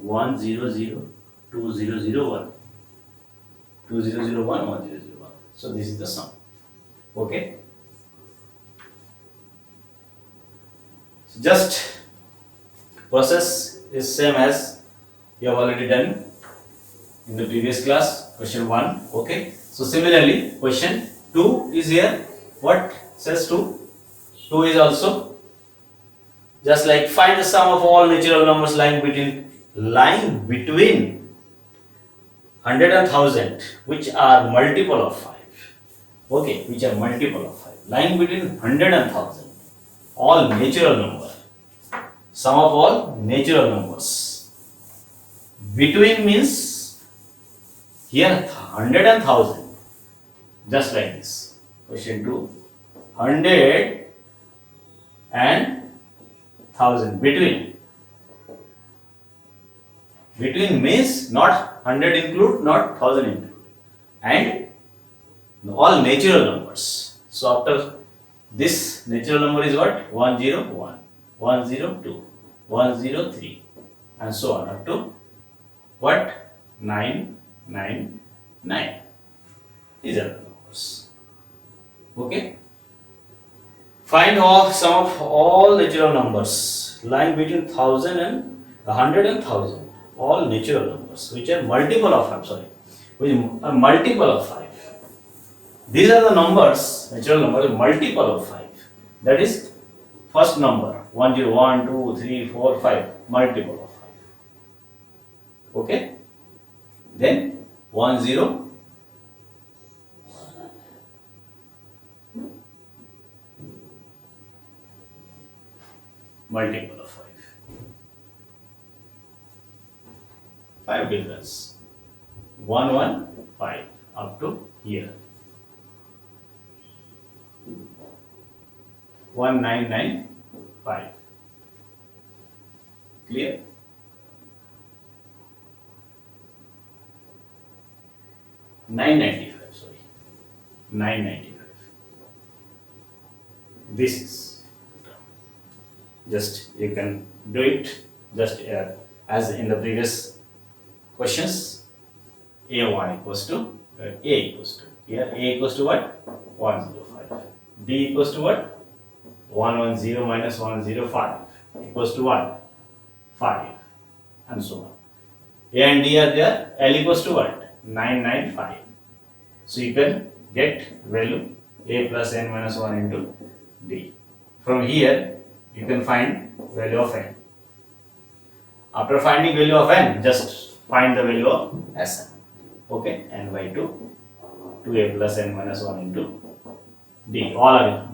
1002001. 2001 1001. So this is the sum. Okay. So just process is same as you have already done in the previous class, question 1. Okay. So similarly, question 2 is here. What says 2? 2 is also just like find the sum of all natural numbers lying between 100 and 1000, which are multiple of 5. Okay, which are multiple of 5. Lying between 100 and 1000. All natural number. Sum of all natural numbers. Between means here 100 and 1000. Just like this. Question 2. 100 and 1000. Between. Between means not 100 include, not 1000 include. And all natural numbers. So after this natural number is what? 101, 102, 103 and so on up to what? 999. These are the numbers. Okay. Find all sum of all natural numbers lying between 1000 and 100 and 1000. All natural numbers which are multiple of 5. Sorry, which are multiple of 5. These are the numbers, natural numbers, multiple of 5. That is first number 101, 2, 3, 4, 5. Multiple of 5. Okay. Then 10. Multiple of 5. 5 difference. 115 up to here. 1995. Clear? $9.95. Sorry, $9.95. This is just you can do it just as in the previous questions. A1 equals to A equals to here A equals to what? 105. B equals to what? 110 minus 105 equals to what? 5 and so on. A and D are there. L equals to what? 995. So you can get value A plus n minus 1 into D. From here you can find value of n. After finding value of n, just find the value of Sn. Okay, n by 2, 2a plus n minus 1 into D. All are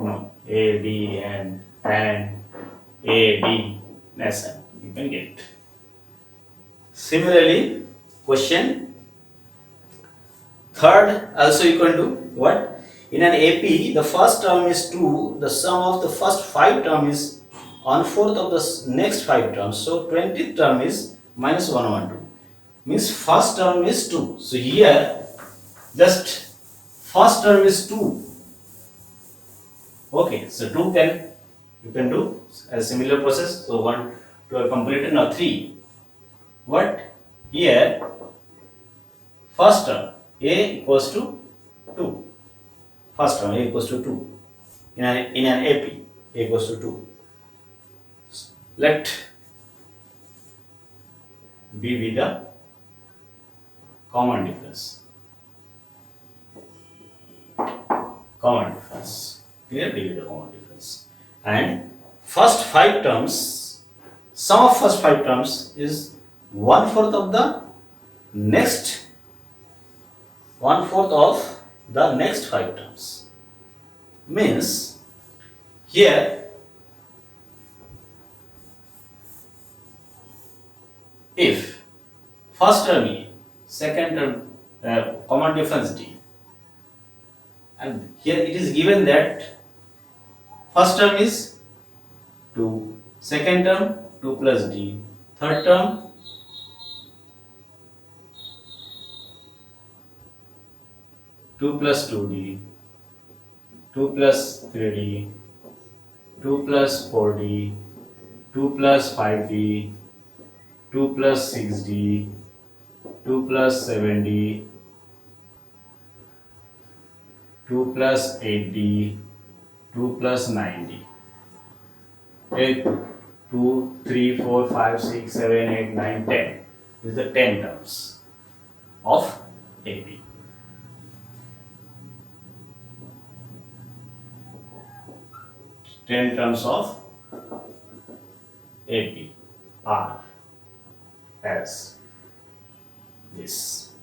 A, D, N, A, D, Sn. You can get it. Similarly, question third also you can do what? In an AP, the first term is 2, the sum of the first 5 term is 1/4 of the next 5 terms. So 20th term is minus 112. Means first term is 2. So here just first term is 2. Okay, so 2 you can do a similar process. So 1, 2 are completed. Now 3. What? Here first term A equals to 2. First term A equals to 2. In an AP, A equals to 2. Let B be the common difference. Common difference. Clear? B be the common difference. And first 5 terms, sum of first 5 terms is 1/4 of the next 1/4 of the next 5 terms. Means here if first term A, second term common difference D, And here it is given that first term is 2, second term 2 plus d, third term 2 plus 2d, 2 plus 3d, 2 plus 4d, 2 plus 5d, 2 plus 6d, 2 plus 7d, 2 plus 8d, 2 plus 9d. Okay, 2, 3, 4, 5, 6, 7, 8, 9, 10. This is the 10 terms of AP. Ten terms of AP are as this.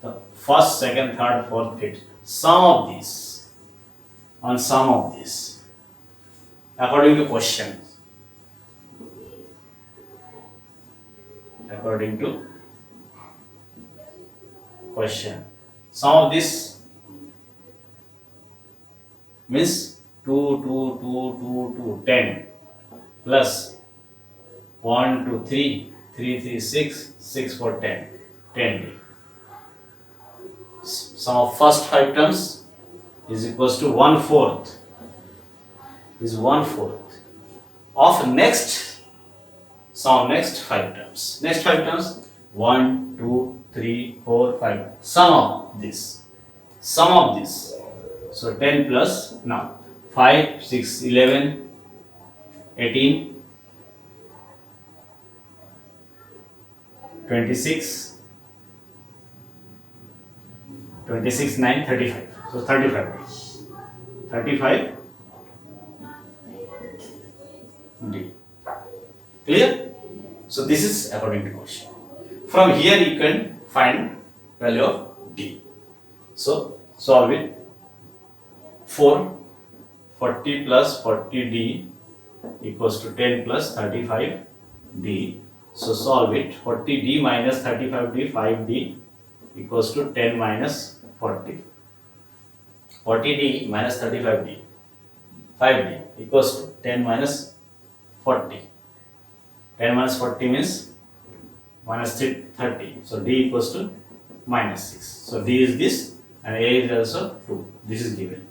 The first, second, third, fourth, fifth. Sum of these. On sum of this. According to question. According to question. Sum of this means 2, 2, 2, 2, 2, 10 plus 1, 2, 3, 3, 3, 6, 6, 4, 10, 10d. Sum of first 5 terms is equals to 1/4 is 1/4 of next sum of next 5 terms. Next 5 terms 1, 2, 3, 4, 5. Sum of this. Sum of this. So 10 plus now 5, 6, 11, 18, 26, 26, 9, 35. So 35. 35 D. Clear? So this is according to question. From here you can find value of D. So solve it. 4, 40 plus 40D equals to 10 plus 35D. So solve it. 40D minus 35D, 5D equals to 10 minus 40. 40D minus 35D, 5D equals to 10 minus 40. 10 minus 40 means minus 30. So D equals to minus 6. So D is this and A is also 2. This is given.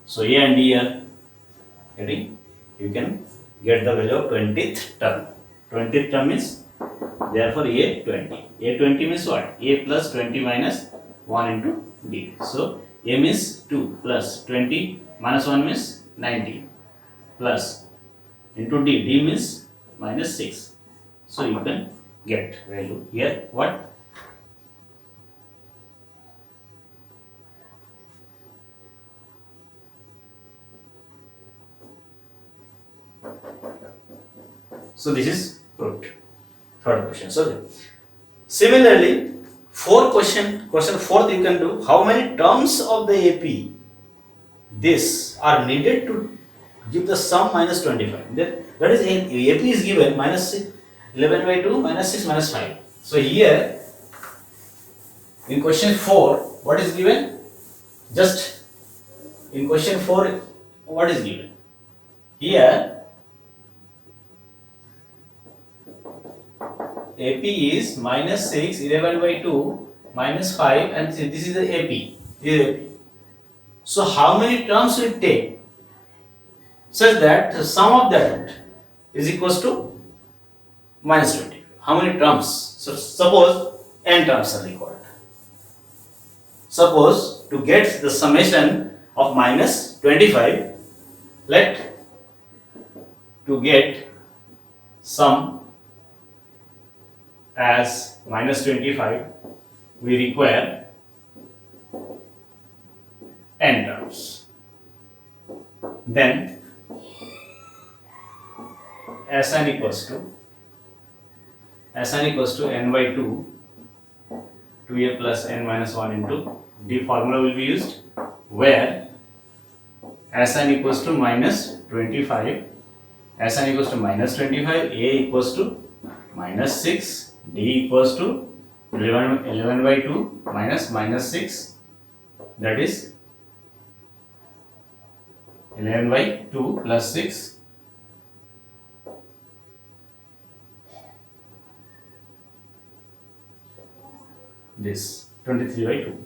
So A and D are getting, you can get the value of 20th term. 20th term is therefore A 20. A 20 means what? A plus 20 minus 1 into D. So A means 2 plus 20 minus 1 means 19 plus into D. D means minus 6. So you can get value here. What? So this is proved. Third question. So similarly, question fourth you can do. How many terms of the AP this are needed to give the sum minus 25? That is AP is given minus 11 by 2 minus 6 minus 5. So here in question 4 what is given? Just in question 4 what is given? Here AP is minus 6, 11 by 2, minus 5 and this is the AP. This is AP. So how many terms will it take such that the sum of that is equals to minus 20? How many terms? So suppose n terms are required. Suppose to get the summation of minus 25, to get sum as minus 25, we require n terms. Then Sn equals to n by 2, 2a plus n minus 1 into D formula will be used, where Sn equals to minus 25, Sn equals to minus 25, A equals to minus 6, D equals to 11 by 2 minus 6, that is 11 by 2 plus 6. This 23 by 2.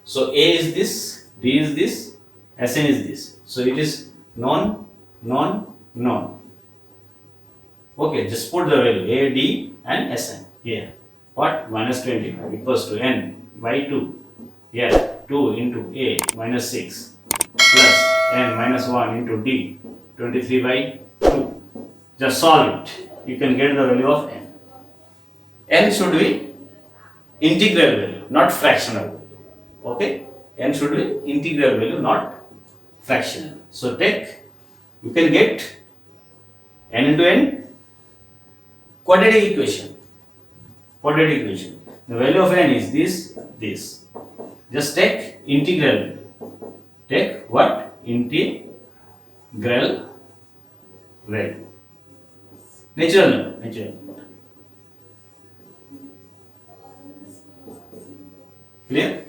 So A is this, D is this, Sn is this. So it is non. Okay, just put the value A, D and Sn here. What? Minus 20 equals to n by 2. Here 2 into A minus 6 plus n minus 1 into D 23 by 2. Just solve it. You can get the value of n. N should be integral value, not fractional value. Okay? N should be integral value, not fractional. So you can get n into n quadratic equation. The value of n is this. Just take integral. Take what? Integral value. Natural number. Clear?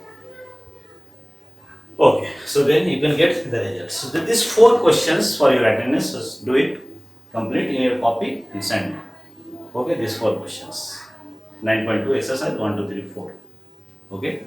Okay, so then you can get the results. So these 4 questions for your attendance. Just do it, complete in your copy and send me. Okay, these 4 questions. 9.2 exercise 1, 2, 3, 4. Okay.